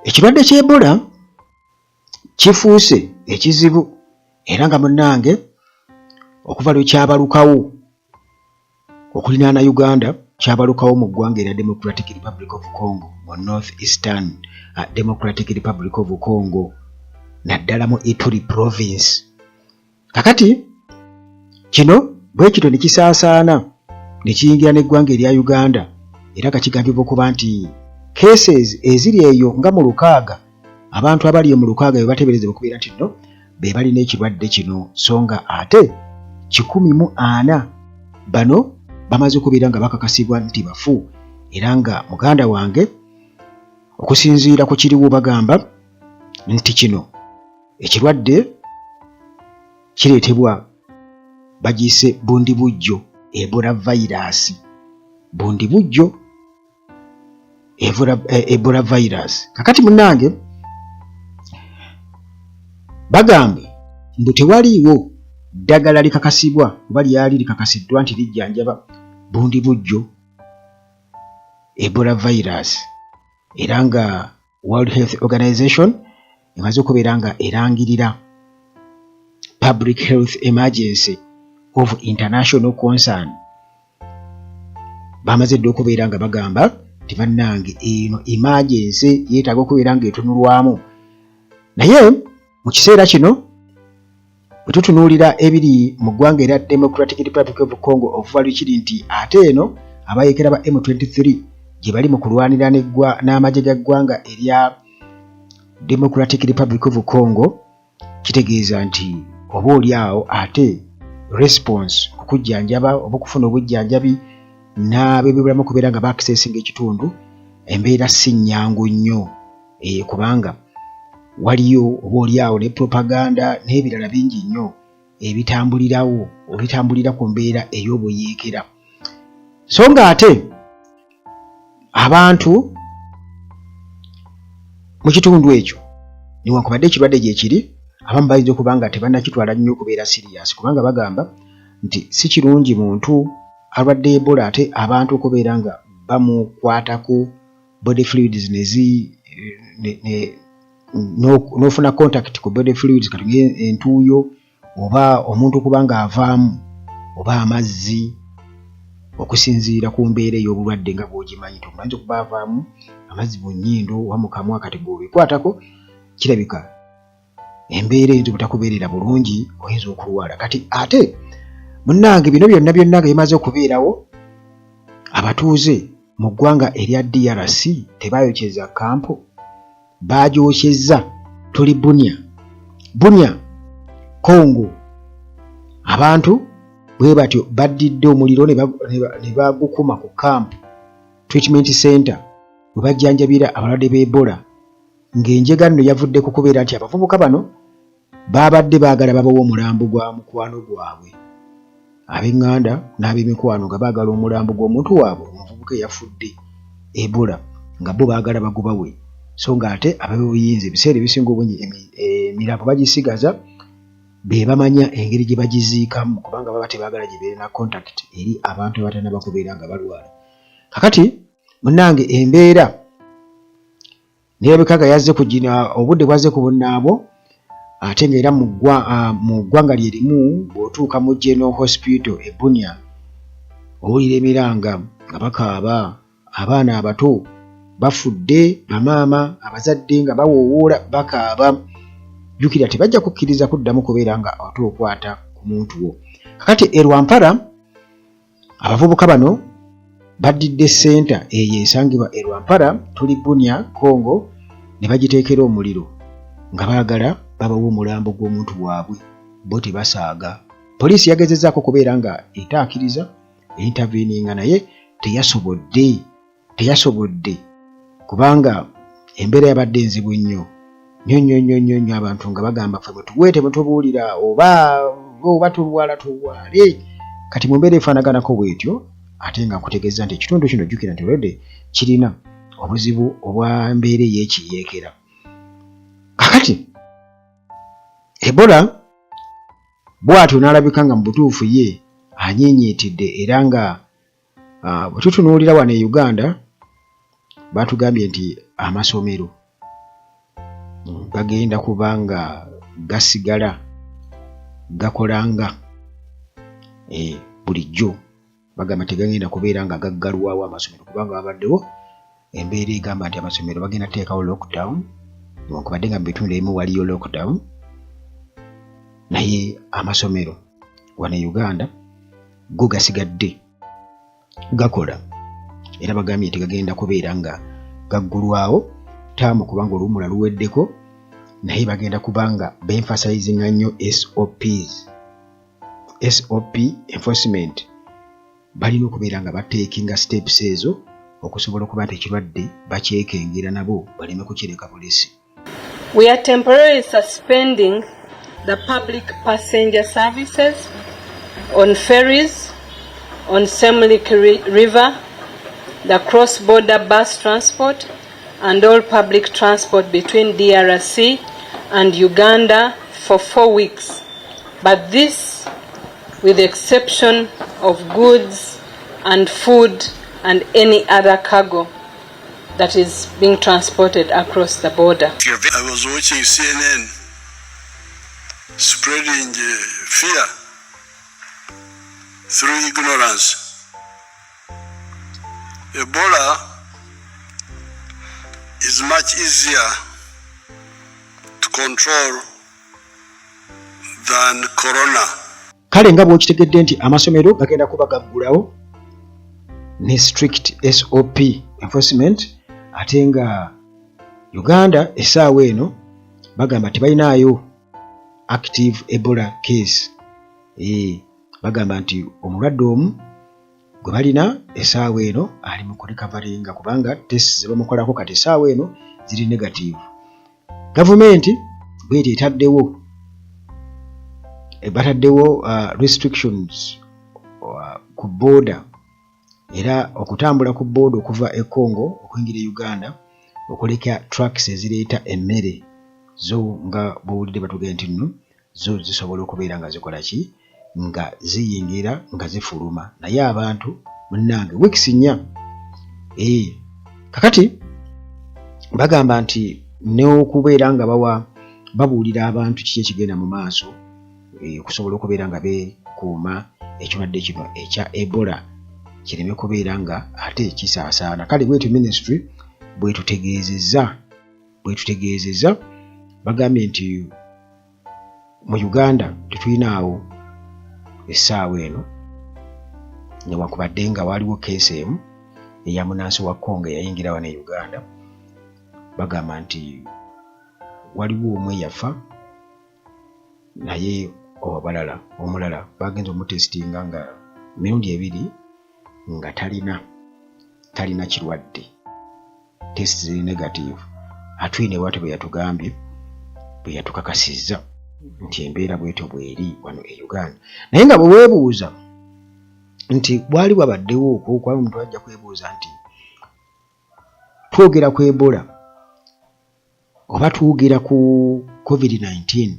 ekirwadde ky'Ebola kifuuse ekizibu era nga munnange okuva lwe kyabalukawo okulinaana Uganda kyabalukawo mu ggwanga erya Democratic Republic of Congo mu North Eastern Democratic Republic of Congo naddala mu Ituri province. Kakati kino bwe kito ne kisaasaana ne kiyingira n'eggwanga erya Uganda era kakigambibwa okuba nti cases eziri eyo nga mu 6 abantu abali mu 6 be bateeberezebwa okubeera nti nno be balina ekirwadde kino so nga ate 140 bano bamaze okubeera nga bakakasibwa nti bafu era nga muganda wange okusinziira ku kiriwo bagamba nti kino ekirwadde kireetebwa bagiyise bundibujjo Ebola virus. Bundibujjo Ebola virus. Kakati munnange bagambe mbu tewaliiwo ddagala likakasibwa oba lyali likakasiddwa nti lijjanjaba bundibujjo Ebola virus era nga World Health Organization emaze okubeera nga erangirira public health emergency of international concern. Bamaze dde okubeera nga bagamba nti bannange eno emergency yeetaaga okubeera nga etunulwamu. Naye mu kiseera kino bwe tutunuulira ebiri mu ggwanga erya Democratic Republic of Congo okuva lwekiri nti ate eno abayeekera ba M23 gye bali mu kulwanira n'amagye ga ggwanga erya Democratic Republic of Congo, kitegeeza nti oba oli awo ate response okujjanjaba oba okufuna obujjanjabi n'ab'ebyobulamu okubeera nga baakiseesinga ekitundu embeera si nnyangu nnyo kubanga waliyo oba oli awo ne propaganda n'ebirala bingi nnyo ebitambulira ku mbeera ey'obuyeekera. So nga ate abantu mu kitundu ekyo newankubadde ekirwadde gye kiri abamu bayinza okuba nga tebannakitwala nnyo okubeera serious kubanga bagamba nti si kirungi muntu alwadde Ebola ate abantu okubeera nga bamukwatako body fluids n'ofuna contact ku body fluids kati entuuyo oba omuntu okuba nga avaamu oba amazzi okusinziira ku mbeera ey'obulwadde nga bw'ogimanyi nti omulanzi okuba avaamu amazzi mu nnyindo oba mu kamwa kati bw'obikwatako kirabika embeera eyinza obutakubeerera bulungi oyinza okulwala. Kati ate munnange bino byonna nga bimaze okubeerawo abatuuze mu ggwanga erya DRC tebayokyeza kampo bagyokyeza tuli Bunia Congo abantu bwe batyo baddidde omuliro ne bagukuma ku camp treatment center we bajjanjabira abalwadde b'Ebola ng'enjega nno yavudde ku kubeera nti abavubuka bano babadde baagala babawo omulambo gwa mukwano gwabwe ab'eŋŋanda n'ab'emikwano nga baagala omulambo gw'omuntu waabwe omuvubuka eyafudde Ebola nga bo baagala bagubawe so nga ate ab'obuyinza ebiseera ebisinga obungi emirambo bagisigaza be bamanya engeri gye bagiziikamu kubanga baba tebaagala gye beere na contact eri abantu abatannaba kubeera nga balwala. Kakati munnange embeera nerabika nga yazze kugina obudde bwazze ku bunnaabo ate ng'era mu ggwanga lye limu bw'otuuka mu General Hospital e Bunia owulira emiranga nga bakaaba abaana abato bafudde bamaama abazadde nga bawoowoola bakaaba jjukira tebajja kukkiriza kuddamu kubeera nga ate okwata ku muntu wo. Kakati e Rwampara abavubuka bano baddidde senta eyo esangibwa e Rwampara tuli Bunia Congo ne bagiteekera omuliro nga baagala babawo omulambo gw'omuntu waabwe bo tebasaaga. Poliisi yagezezzaako kubeera nga etaakiriza interveninga naye teyasobodde kubanga embeera yabadde enzibu nnyo nnyo abantu nga bagamba ffe mutuwete mutubuulira oba tulwala tulwale kati mu mbeera efaanaganako bwetyo ate nga nkutegeeza nti ekitundu kino jjukira nti olwedde kirina obuzibu obwa mbeera ey'ekiyeekera. Kakati Ebola bw'atyo n'alabika nga mu butuufu ye anyiinyiitidde era nga bwe tutunuulira wano e Uganda batugambye nti amasomero bagenda kubanga gasigala gakolanga bulijjo bagamba tegagenda kubeera nga gaggalwawo amasomero kubanga babaddewo embeera egamba nti amasomero bagenda teekawo lockdown newankubadde nga mu bitundu ebimu waliyo lockdown naye amasomero wano e Uganda go gasigadde gakola era bagambye tegagenda kubeera nga gaggulwawo taamu kubanga oluwummula luweddeko naye bagenda kubanga beemphasizinga nnyo SOP enforcement balina okubeera nga bateekinga steps ezo okusobola okuba nti ekirwadde bakyekengera nabo baleme kukireka polisi. We are temporarily suspending the public passenger services on ferries, on Semliki River, the cross-border bus transport, and all public transport between DRC and Uganda for 4 weeks. But this, with the exception of goods and food and any other cargo that is being transported across the border. I was watching CNN spreading fear through ignorance. Ebola is much easier to control than corona. Kale nga bw'okitegedde nti amasomero gagenda kuba gaggulawo ne strict SOP enforcement ate nga Uganda essaawa eno bagamba tebalinayo active Ebola case. Bagamba nti omulwadde omu gwe balina essaawa eno ali mu kulikavaringa kubanga test ze bamukolako kati essaawa eno ziri negative. Gavumenti bw'eti bataddewo restrictions ku border era okutambula ku border okuva e Congo okuyingira e Uganda okuleka trucks ezireeta emmere zo nga bw'owulidde batugenda nti nno zo zisobola okubeera nga zikola ki nga ziyingira nga zifuluma naye abantu munnange weeks 4 kakati bagamba nti n'okubeera nga babuulira abantu kiki ekigenda mu maaso okusobola okubeera nga beekuuma ekirwadde kino ekya Ebola kireme kubeera nga ate kisaasaana. Kale bwetyo ministry bwetutegeezezza bagambye nti mu Uganda tetulinaawo essaawa eno newankubadde nga waliwo keesi emu eya munnansi wa Congo eyayingira wano e Uganda. Bagamba nti waliwo omu eyafa naye omulala bagenza omutesitinga nga mirundi 2 nga talina kirwadde, test ziri negative. Atwine bwate bwe yatugambye bwe yatukakasizza nti embeera bwetyo bweri wano e Uganda. Naye nga bwe weebuuza nti bwali bwabaddewo okuba omuntu ajja kwebuuza nti twogera ku Ebola oba twogera ku COVID-19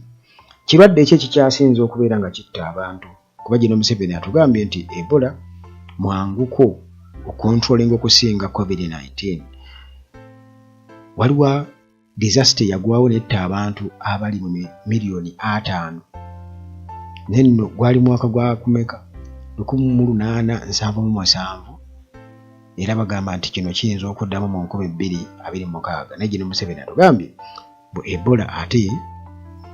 kirwadde ekyo kikyasinze okubeera nga kitta abantu kuba gino Museveni atugambye nti Ebola mwanguko okontrolinga okusinga COVID-19. Waliwo disaster yagwawo netta abantu abali mu miliyoni 5 nenno gwali mwaka gwa kumeka 1877 era bagamba nti kino kiyinza okuddamu mu 2026 naye gino Museveni atugambye bu Ebola ate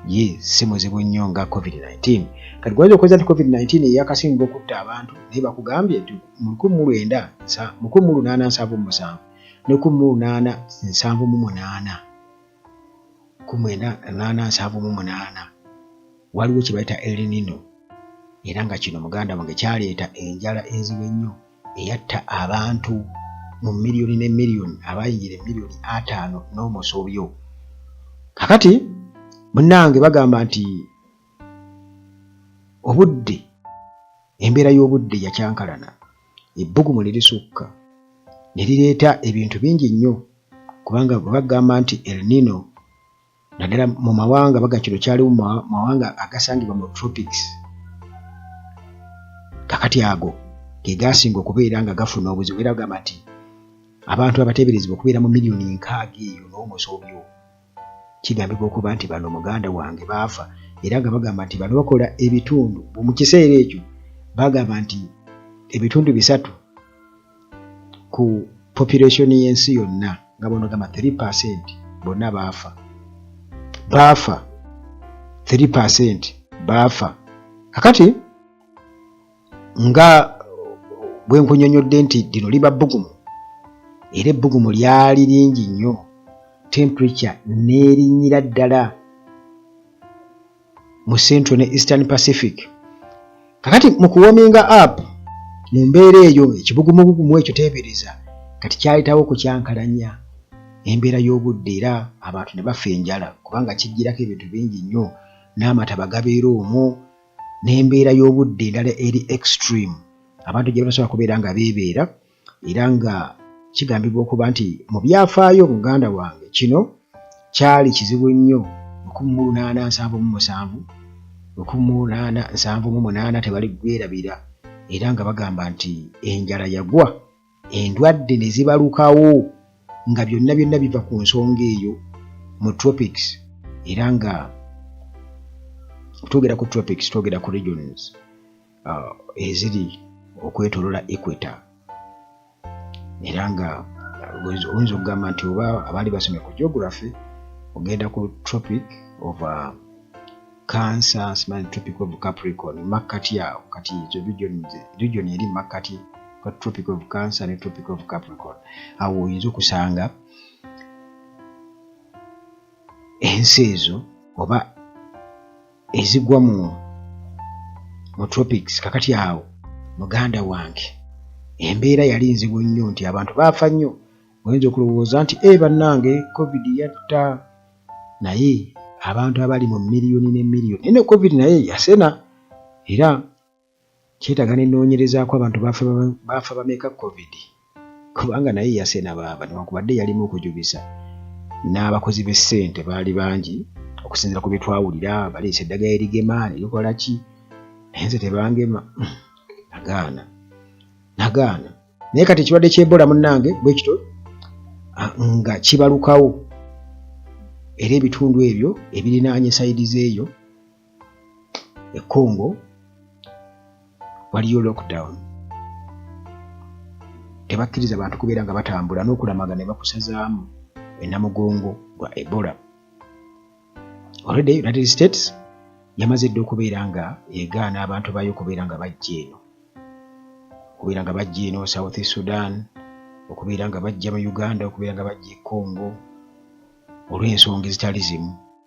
ye si muzibu nnyo nga COVID-19. Kati gwaza okweza nti COVID-19 eyakasinga okutta abantu naye bakugambye nti mu 1877 ne 1878 waliwo kye bayita El Nino era nga kino muganda wange kyaleeta enjala enzibu ennyo eyatta abantu mu miliyoni ne miliyoni abayingira miliyoni 5 n'omusobyo. Kakati munnange bagamba nti obudde embeera y'obudde yakyankalana ebbugumu lirisukka ne lireeta ebintu bingi nnyo kubanga bagamba nti El Nino naddala mu mawanga bagakiro kyaliwo mu mawanga agasangibwa mu tropics kakati ago ge gasinga okubeera nga gafuna obuzibu era bagamba nti abantu abateeberezebwa okubeera mu miliyoni 60 eyo n'omusobyo kigambibwa okuba nti bano muganda wange baafa era nga bagamba nti bano bakola ebitundu mu kiseera ekyo bagamba nti ebitundu 3 ku population y'ensi yonna nga bono gamba 3% bonna baafa 3% baafa. Kakati nga bwe nkunyonyodde nti lino liba bbugumu era ebbugumu lyali lingi nnyo, temperature n'erinnyira ddala mu Central ne Eastern Pacific. Kakati mu kuwominga up mu mbeera eyo ekibugumubugumu ekyo teebereza kati kyayitawo okukyankalanya embeera y'obudde era abantu ne bafa enjala kubanga kijjirako ebintu bingi nnyo n'amataba gabeera omwo n'embeera y'obudde endala eri extreme abantu gye basobola kubeera nga beebeera era nga kigambibwa okuba nti mu byafaayo muganda wange kino kyali kizibu nnyo 1877 tebali gwerabira era nga bagamba nti enjala yagwa endwadde ne zibalukawo nga byonna biva ku nsonga eyo mu tropics era nga twogera ku tropics twogera ku regions eziri okwetolola equator era nga oyinza okugamba nti oba abaali basomye ku geography ogenda ku tropic of Cancer, simanyi tropic of Capricorn makkati awo kati ezo region eri makkati ka tropic of Cancer ne tropic of Capricorn awo oyinza okusanga ensi ezo oba ezigwa mu tropics. Kakati awo muganda wange embeera yali nzibu nnyo nti abantu baafa nnyo oyinza okulowooza nti bannange covid yatta naye abantu abali mu miliyoni ne miliyoni ene covid naye yasena era kyetaaga n'ennoonyerezaako abantu baafa bameka covid kubanga naye yasena baaba newankubadde yalimu okujubisa n'abakozi b'essente baali bangi okusinziira ku bye twawulira baleese eddagala erigema ne likola ki naye nze tebangema nagaana naye kati ekirwadde ky'Ebola munnange bwe kito nga kibalukawo era ebitundu ebyo ebirinaanye sayidi zeeyo e Congo waliyo lockdown tebakkiriza abantu kubeera nga batambula n'okulamaga ne bakusazaamu ennamugongo lwa Ebola. Already United States yamaze dde okubeera nga egaana abantu baayo okubeera nga bajja eno South Sudan okubeera nga bajja mu Uganda okubeera nga bajja e Congo olw'ensonga ezitali zimu